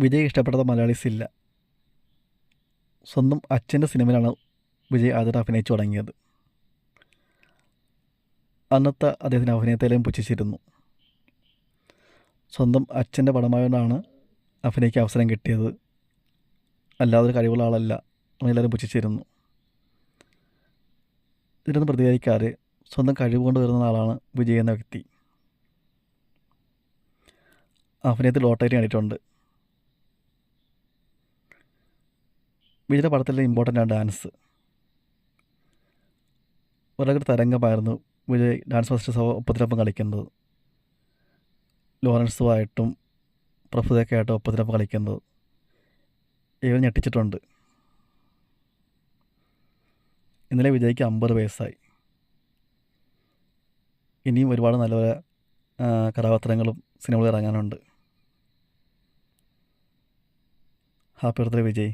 വിജയ് ഇഷ്ടപ്പെടാത്ത മലയാളീസ് ഇല്ല. സ്വന്തം അച്ഛൻ്റെ സിനിമയിലാണ് വിജയ് ആദ്യമായിട്ട് അഭിനയിച്ചു തുടങ്ങിയത്. അന്നത്തെ അദ്ദേഹത്തിന് അഭിനയത്തെയും പുച്ഛിച്ചിരുന്നു. സ്വന്തം അച്ഛൻ്റെ പടമായതുകൊണ്ടാണ് അഭിനയിക്കാൻ അവസരം കിട്ടിയത്, അല്ലാതെ ഒരു കഴിവുള്ള ആളല്ല എന്നെല്ലാവരും പുച്ഛിച്ചിരുന്നു. ഇതിനൊന്നും പ്രതികരിക്കാതെ സ്വന്തം കഴിവ് കൊണ്ട് വരുന്ന ആളാണ് വിജയ് എന്ന വ്യക്തി. അഭിനയത്തിൽ ലോട്ടറി കണ്ടിട്ടുണ്ട്. വിജയുടെ പടത്തിലെ ഇമ്പോർട്ടൻ്റ് ആണ് ഡാൻസ്. വളരെ തരംഗമായിരുന്നു വിജയ് ഡാൻസ് മാസ്റ്റേഴ്സ് ഒപ്പത്തിനൊപ്പം കളിക്കുന്നത്. ലോറൻസുമായിട്ടും പ്രഫുദയൊക്കെ ആയിട്ടും ഒപ്പത്തിനൊപ്പം കളിക്കുന്നത് ഇവർ ഞെട്ടിച്ചിട്ടുണ്ട്. ഇന്നലെ വിജയ്ക്ക് 50 വയസ്സായി. ഇനിയും ഒരുപാട് നല്ല കഥാപാത്രങ്ങളും സിനിമകളും ഇറങ്ങാനുണ്ട്. Happy birthday Vijay.